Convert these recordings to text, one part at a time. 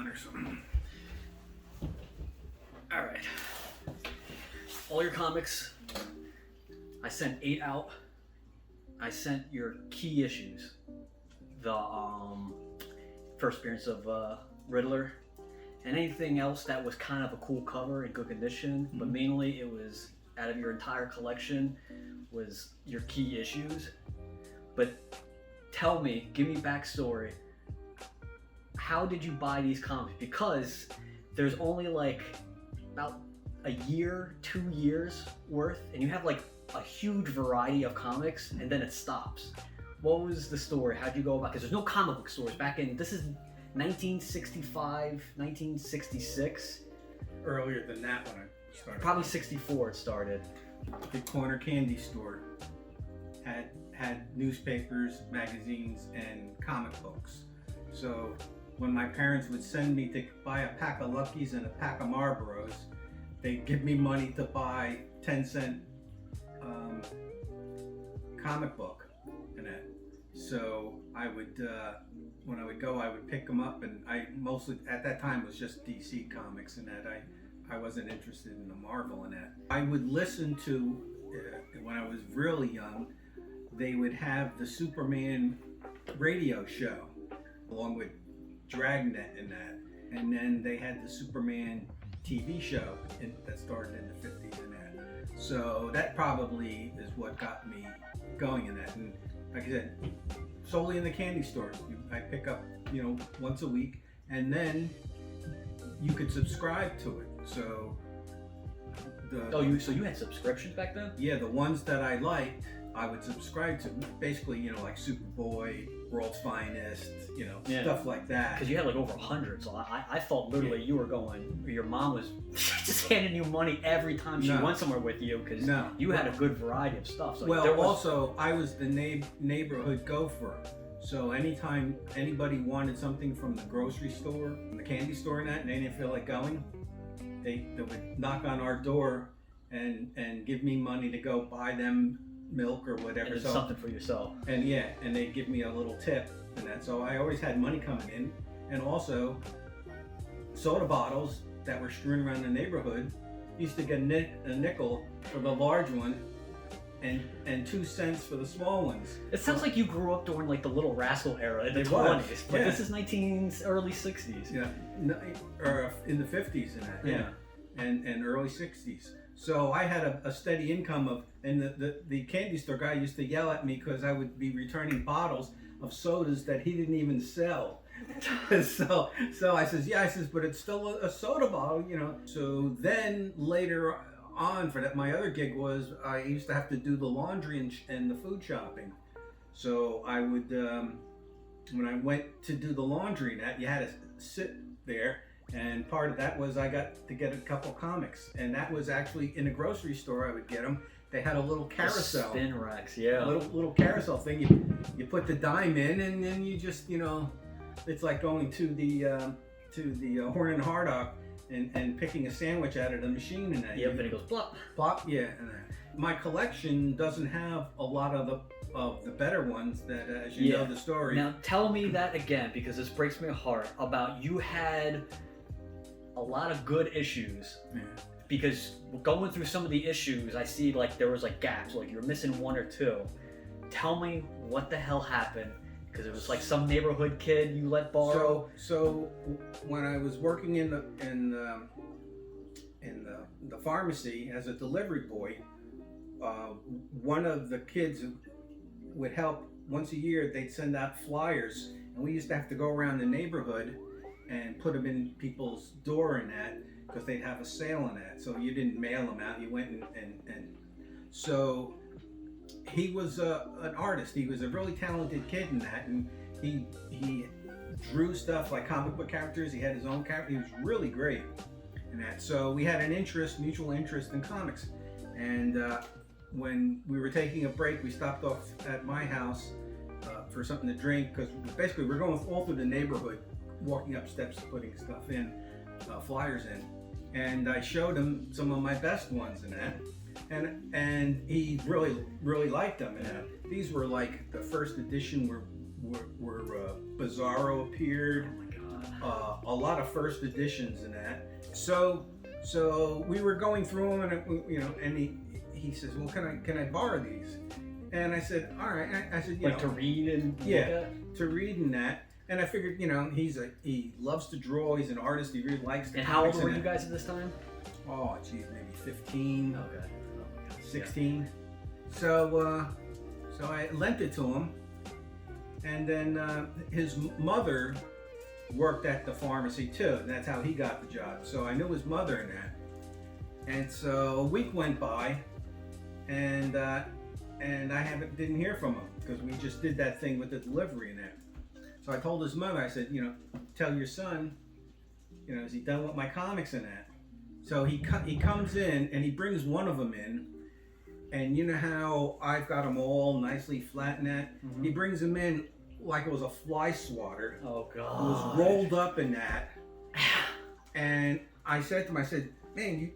honors. All right. All your comics. I sent 8 out. I sent your key issues. The first appearance of Riddler, and anything else that was kind of a cool cover in good condition, but mainly it was out of your entire collection was your key issues. But tell me, give me backstory. How did you buy these comics? Because there's only like about a year, 2 years worth, and you have like a huge variety of comics, and then it stops. What was the story? How'd you go about? Because there's no comic book stores back in. This is 1965, 1966. Earlier than that when I started. Probably 64 it started. The corner candy store had newspapers, magazines, and comic books. So when my parents would send me to buy a pack of Luckies and a pack of Marlboros, they'd give me money to buy 10-cent comic book and that. So I would, when I would go, I would pick them up, and I mostly at that time was just DC Comics and that. I wasn't interested in the Marvel and that. I would listen to when I was really young. They would have the Superman radio show along with Dragnet and that, and then they had the Superman TV show that started in the 50s and that. So that probably is what got me going in that. And like I said, solely in the candy stores. I pick up, once a week, and then you could subscribe to it. So so you had subscriptions back then? Yeah, the ones that I liked, I would subscribe to. Basically, like Superboy, World's Finest, stuff like that. Because you had like over 100, so I thought literally you were going, your mom was just handing you money every time she went somewhere with you, because you had a good variety of stuff. So also, I was the neighborhood gopher. So anytime anybody wanted something from the grocery store, from the candy store and that, and they didn't feel like going, they would knock on our door and give me money to go buy them milk or whatever. And something for yourself. And and they'd give me a little tip and that. So I always had money coming in, and also soda bottles that were strewn around the neighborhood. Used to get a nickel for the large one, and 2 cents for the small ones. It sounds like you grew up during like the Little Rascal era in the 20s, but this is early 60s. Yeah, or in the 50s and that. Yeah. And early 60s. So I had a steady income and the candy store guy used to yell at me because I would be returning bottles of sodas that he didn't even sell. so I says, but it's still a soda bottle, So then later on for that, my other gig was I used to have to do the laundry and the food shopping. So I would, when I went to do the laundry and that, you had to sit there. And part of that was I got to get a couple comics, and that was actually in a grocery store. I would get them. They had a little carousel, spin racks, yeah, little carousel thing. You put the dime in, and then you just it's like going to the Horn and Hardrock and picking a sandwich out of the machine and that. Yep, and it goes plop, plop. Yeah, and my collection doesn't have a lot of the better ones that, as you know the story. Now tell me that again, because this breaks my heart. About you had a lot of good issues, because going through some of the issues, I see like there was like gaps, like you're missing 1 or 2. Tell me what the hell happened, because it was like some neighborhood kid you let borrow. So when I was working in the pharmacy as a delivery boy, one of the kids would help once a year. They'd send out flyers, and we used to have to go around the neighborhood and put them in people's door and that, because they'd have a sale in that. So you didn't mail them out, you went and so he was an artist. He was a really talented kid in that, and he drew stuff like comic book characters. He had his own character. He was really great in that. So we had mutual interest in comics. And when we were taking a break, we stopped off at my house for something to drink, because basically we're going all through the neighborhood, walking up steps, putting stuff in, flyers in, and I showed him some of my best ones in that, and he really liked them. And these were like the first edition where Bizarro appeared. Oh my a lot of first editions and that. So we were going through them, and and he says, well, can I borrow these? And I said, all right. I said, like to read and yeah, look at? to read and that. And I figured, he loves to draw. He's an artist. He really likes to. And how old were you guys at this time? Oh, geez, maybe 15. Okay. 16. So I lent it to him, and then his mother worked at the pharmacy too. And that's how he got the job. So I knew his mother in that. And so a week went by, and I didn't hear from him because we just did that thing with the delivery and that. So I told his mother, I said, tell your son, is he done with my comics and that? So he comes in and he brings one of them in, and you know how I've got them all nicely flat and that? Mm-hmm. He brings them in like it was a fly swatter. Oh God! It was rolled up in that, and I said to him, I said, man,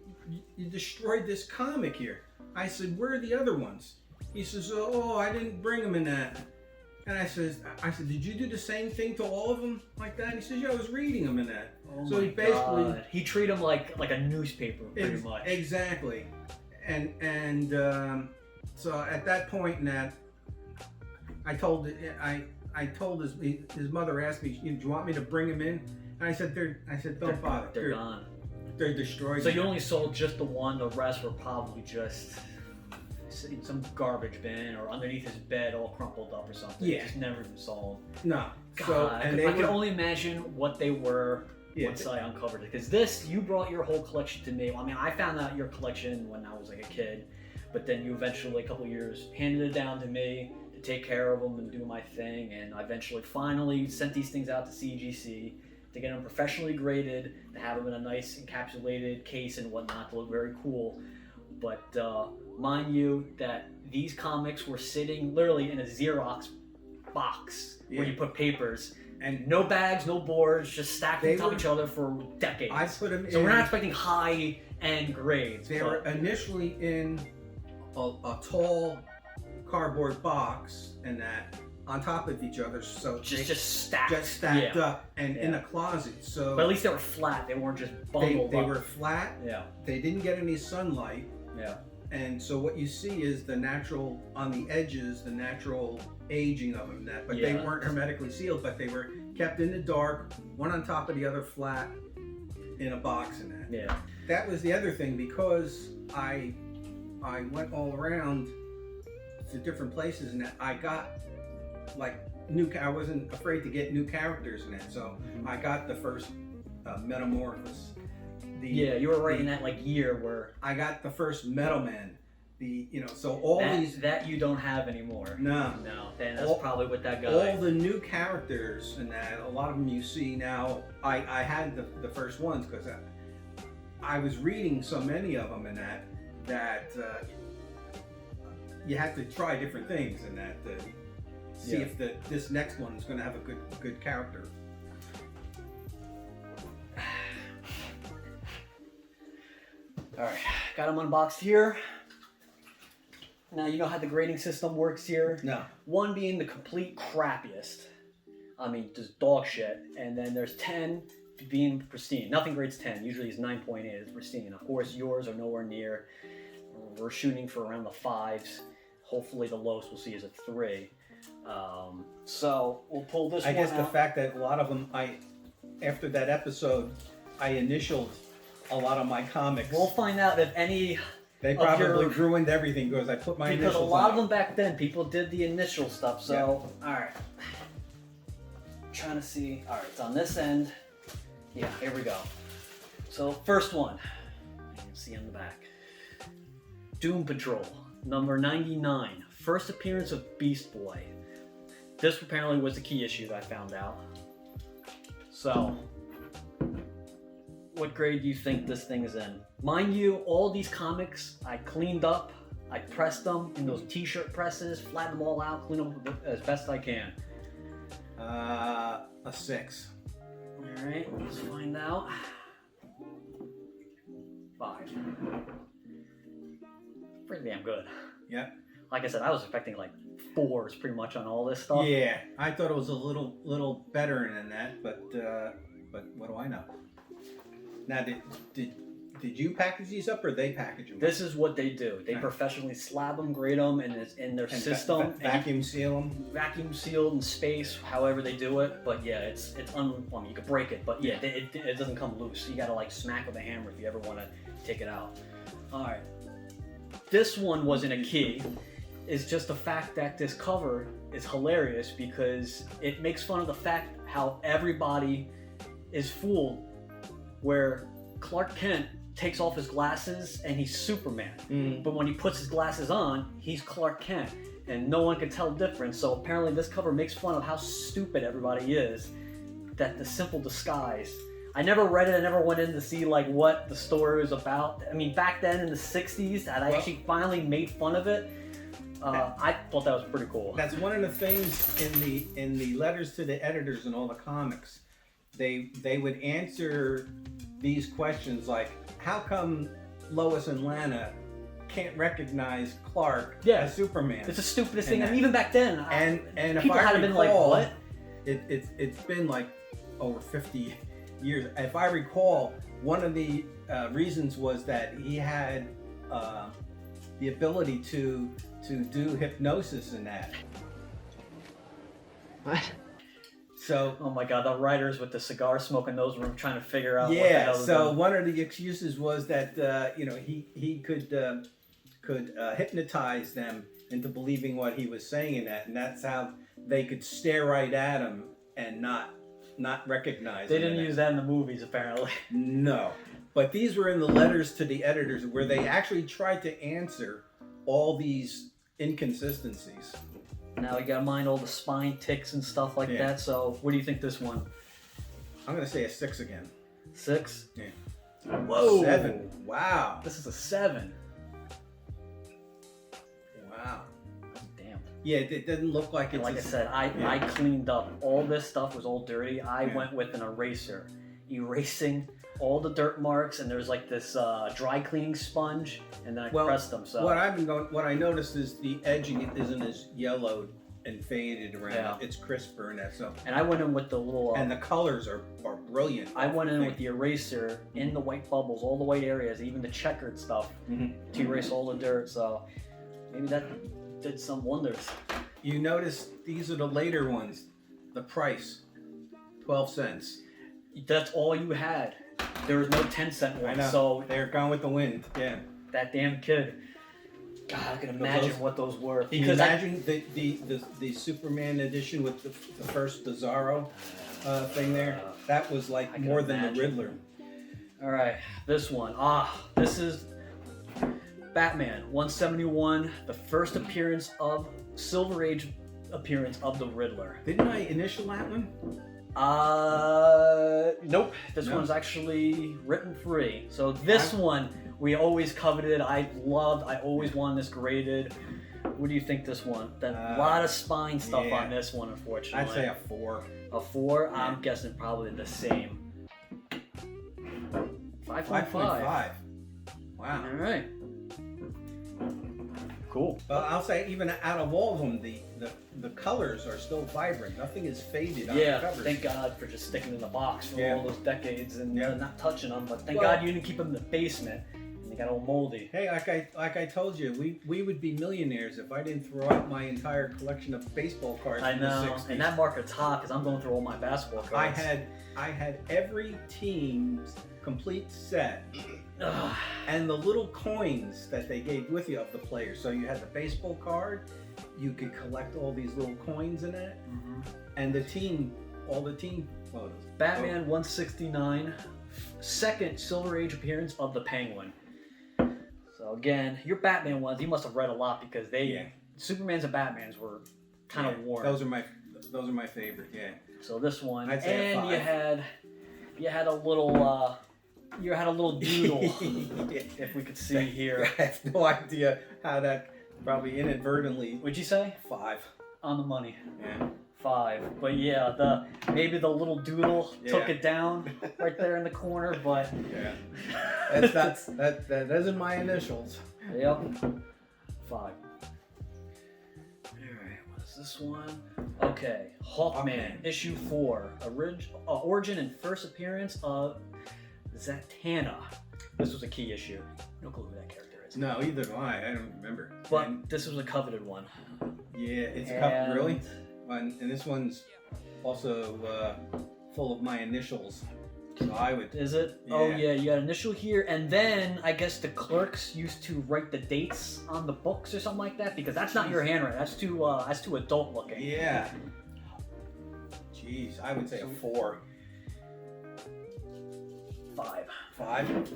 you destroyed this comic here. I said, where are the other ones? He says, oh, I didn't bring them in that. And I said, did you do the same thing to all of them like that? And he says, yeah, I was reading them in that. Oh so my he basically God. He treated them like a newspaper, pretty much. Exactly. And so at that point in that, I told his mother asked me, do you want me to bring him in? And I said, don't bother. They're gone. They're destroyed. So you only sold just the one. The rest were probably just in some garbage bin or underneath his bed, all crumpled up or something. Yeah. Just never even sold. No. God, So I and can only imagine what they were. Yeah, once I uncovered it, because you brought your whole collection to me. I mean, I found out your collection when I was like a kid, but then you eventually, a couple years, handed it down to me to take care of them and do my thing, and I eventually, finally sent these things out to CGC to get them professionally graded, to have them in a nice encapsulated case and whatnot to look very cool. But mind you, that these comics were sitting literally in a Xerox box where you put papers. And no bags, no boards, just stacked on top of each other for decades. I put them in. So we're not expecting high-end grades. They were initially in a tall cardboard box and that on top of each other. So just stacked. Just stacked up and in a closet. So but at least they were flat. They weren't just bundled They up. were flat. Yeah. They didn't get any sunlight. Yeah. And so what you see is the natural, on the edges, the natural aging of them. But they weren't hermetically sealed, but they were kept in the dark, one on top of the other flat in a box and that. Yeah. That was the other thing, because I went all around to different places and that I got like I wasn't afraid to get new characters in that. So I got the first Metamorphosis. You were right in that like year where I got the first Metal Man. So all these that you don't have anymore. No, and that's probably what that guy. All the new characters and that, a lot of them you see now. I had the first ones because I was reading so many of them and that you have to try different things and that see if this next one is going to have a good character. All right, got them unboxed here. Now you know how the grading system works here? No. One being the complete crappiest. I mean, just dog shit. And then there's 10 being pristine. Nothing grades 10. Usually it's 9.8. It's pristine. Of course, yours are nowhere near. We're shooting for around the 5s. Hopefully the lowest we'll see is a 3. So we'll pull this one I guess out. the fact that a lot of them, after that episode, I initialed a lot of my comics. We'll find out if any... They probably ruined everything because I put my initials on. Because a lot of them back then, people did the initial stuff. So, alright. Trying to see. Alright, it's on this end. Yeah, here we go. So, first one. You can see on the back. Doom Patrol, number 99. First appearance of Beast Boy. This apparently was the key issue that I found out. So, what grade do you think this thing is in? Mind you, all these comics I cleaned up, I pressed them in those t-shirt presses, flattened them all out, cleaned them as best I can. A 6. Alright, let's find out. 5. Pretty damn good. Yep. Like I said, I was expecting like 4s pretty much on all this stuff. Yeah, I thought it was a little better than that, but but what do I know? Now, did you package these up, or they package them? This is what they do. They Right. professionally slab them, grade them, and it's in their system. Vacuum seal them. Vacuum sealed in space, however they do it. But yeah, it's well, you could break it, but yeah, it doesn't come loose. You gotta like smack with a hammer if you ever want to take it out. All right, this one wasn't a key. It's just the fact that this cover is hilarious because it makes fun of the fact how everybody is fooled, where Clark Kent takes off his glasses and he's Superman. But when he puts his glasses on, he's Clark Kent, and no one can tell the difference. So apparently this cover makes fun of how stupid everybody is, that the simple disguise. I never read it, I never went in to see like what the story was about. I mean, back then in the 60s, that I actually finally made fun of it. I thought that was pretty cool. That's one of the things in the letters to the editors and all the comics. They would answer these questions like, how come Lois and Lana can't recognize Clark as Superman? It's the stupidest thing. I mean, even back then, and if people I had been like, recall, what? It's been like over 50 years. If I recall, one of the reasons was that he had the ability to do hypnosis in that. What? So, oh my God, the writers with the cigar smoking nose room trying to figure out. Yeah. What the hell So one of the excuses was that he could hypnotize them into believing what he was saying in that, and that's how they could stare right at him and not recognize. They didn't use that in the movies, apparently. No, but these were in the letters to the editors where they actually tried to answer all these inconsistencies. Now you gotta mind all the spine ticks and stuff like that. So, what do you think this one? I'm gonna say a 6 again. 6? Yeah. Whoa. 7. Wow. This is a 7. Wow. Damn. Yeah, it didn't look like it's. And like I said, I cleaned up. All this stuff was all dirty. I went with an eraser, erasing all the dirt marks, and there's like this dry cleaning sponge, and then I pressed them. So what I noticed is the edging isn't as yellowed and faded around. Yeah. It's crisper and that stuff. And I went in with the little. And the colors are brilliant. I went in with the eraser in the white bubbles, all the white areas, even the checkered stuff, to erase all the dirt. So maybe that did some wonders. You notice these are the later ones. The price, 12 cents. That's all you had. There was no 10-cent one. I know. So they're gone with the wind. Yeah. That damn kid. God, I can imagine what those were. Can you imagine the Superman edition with the first Bizarro thing there? That was like more than the Riddler. All right, this one. This is Batman 171, the first appearance of Silver Age appearance of the Riddler. Didn't I initial that one? Nope. This one's actually written free. So this one we always coveted. I always wanted this graded. What do you think this one? A lot of spine stuff on this one, unfortunately. I'd say a 4. A 4? Yeah. I'm guessing probably the same. 5.5. Wow. All right. Cool. Well, I'll say even out of all of them, the colors are still vibrant. Nothing is faded on the covers. Thank God for just sticking in the box for all those decades and not touching them. But thank Well, God you didn't keep them in the basement. And they got all moldy. Hey, like I told you, we would be millionaires if I didn't throw out my entire collection of baseball cards. I from know, the 60s. and that market's hot because I'm going through all my basketball cards. I had every team's complete set. And the little coins that they gave with you of the players. So you had the baseball card, you could collect all these little coins in it, and all the team photos. Batman 169, second Silver Age appearance of the Penguin. So again, your Batman ones, you must have read a lot because Supermans and Batmans were kind of warm. Those are my favorite. Yeah. So this one, I'd say and a 5. you had a little. You had a little doodle, if we could see here. I have no idea how that probably inadvertently. What'd you say? 5. On the money. Yeah. 5. But yeah, maybe the little doodle took it down right there in the corner, but that isn't my initials. Yep. 5. All right, what is Is this one? Okay, Hawkman, issue 4, origin and first appearance of Zatanna. This was a key issue. No clue who that character is. No, either do I. I don't remember. But this was a coveted one. Yeah, it's a couple, really? And this one's also full of my initials. So I would... Is it? Yeah. Oh yeah, you got initial here, and then I guess the clerks used to write the dates on the books or something like that, because that's not your handwriting. That's too adult looking. Yeah. Jeez, I would say a 4. 5. 5?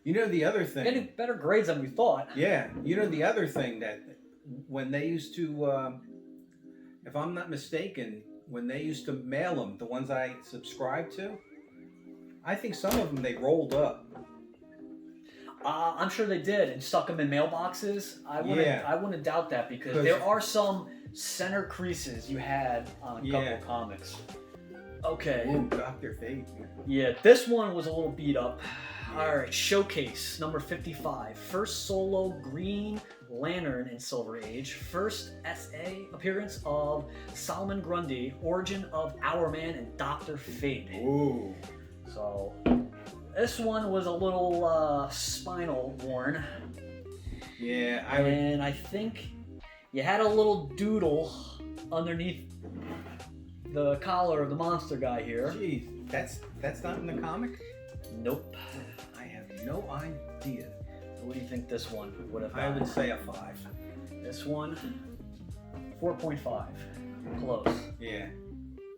You know the other thing... Getting better grades than we thought. Yeah, you know the other thing that when they used to, if I'm not mistaken, when they used to mail them, the ones I subscribed to, I think some of them they rolled up. I'm sure they did and stuck them in mailboxes. I wouldn't doubt that, because there are some center creases you had on a couple of comics. Okay. Ooh, Dr. Fate. Yeah, this one was a little beat up. All right, Showcase number 55. First solo Green Lantern in Silver Age. First SA appearance of Solomon Grundy, origin of Hourman and Dr. Fate. Ooh. So, this one was a little spinal worn. Yeah, And I think you had a little doodle underneath the collar of the monster guy here. Jeez, that's not in the comic? Nope. I have no idea. What do you think this one would have I had? would say a 5. This one, 4.5. Close. Yeah.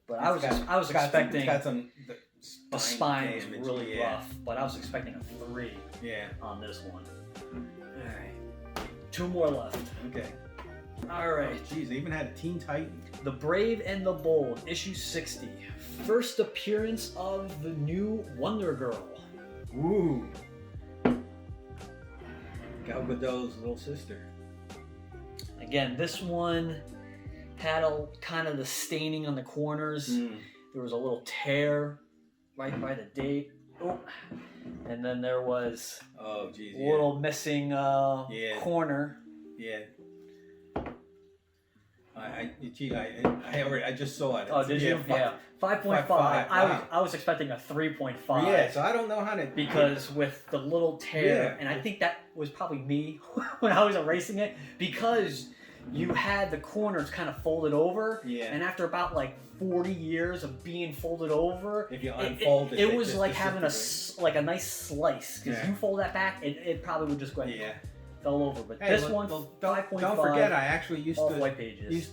But I was expecting... Got some... The spine was damage. really rough, but I was expecting a 3 on this one. Alright. 2 more left. Okay. Alright. Jeez, they even had a Teen Titan. The Brave and the Bold, issue 60. First appearance of the new Wonder Girl. Ooh. Gal Gadot's little sister. Again, this one had a kind of the staining on the corners. There was a little tear right by the date. Oh. And then there was a little missing corner. Yeah. I just saw it. Oh, did you? Yeah. 5.5. I was expecting a 3.5. Yeah, so I don't know how to... Because with the little tear, and I think that was probably me when I was erasing it, because you had the corners kind of folded over, and after about like 40 years of being folded over, if you unfold it was like having a nice slice, because you fold that back, it probably would just go ahead and fell over. But hey, this one, 5.5. Don't forget, I actually used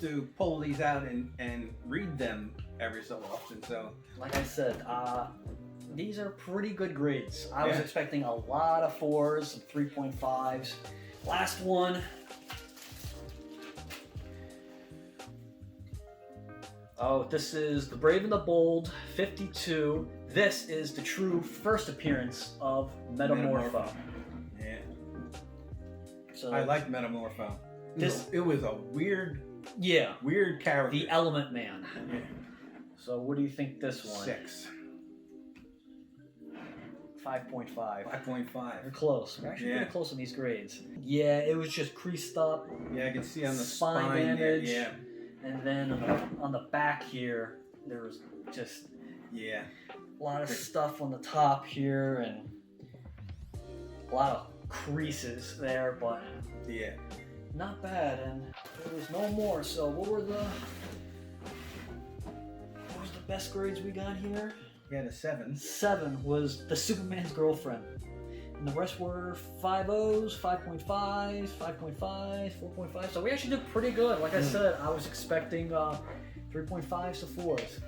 to pull these out and read them every so often. So, like I said, these are pretty good grades. I was expecting a lot of 4s and 3.5s. Last one. Oh, this is The Brave and the Bold, 52. This is the true first appearance of Metamorpho. Yeah. So I like Metamorpho. It was a weird character. The Element Man. Yeah. So what do you think this one? 6. 5.5. 5.5. You're close. We're actually pretty close on these grades. Yeah, it was just creased up. Yeah, I can see on the spine damage. Yeah. And then on the back here, there was just a lot of stuff on the top here and a lot of creases there, but not bad. And there was no more. So what was the best grades we got here? We had a 7. 7 was the Superman's girlfriend. And the rest were 5.0s, 5.5s, 5.5s, 4.5. So we actually did pretty good. Like I said, I was expecting 3.5s to 4s.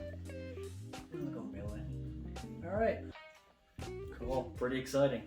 I'm gonna go mail in. All right. Cool. Pretty exciting.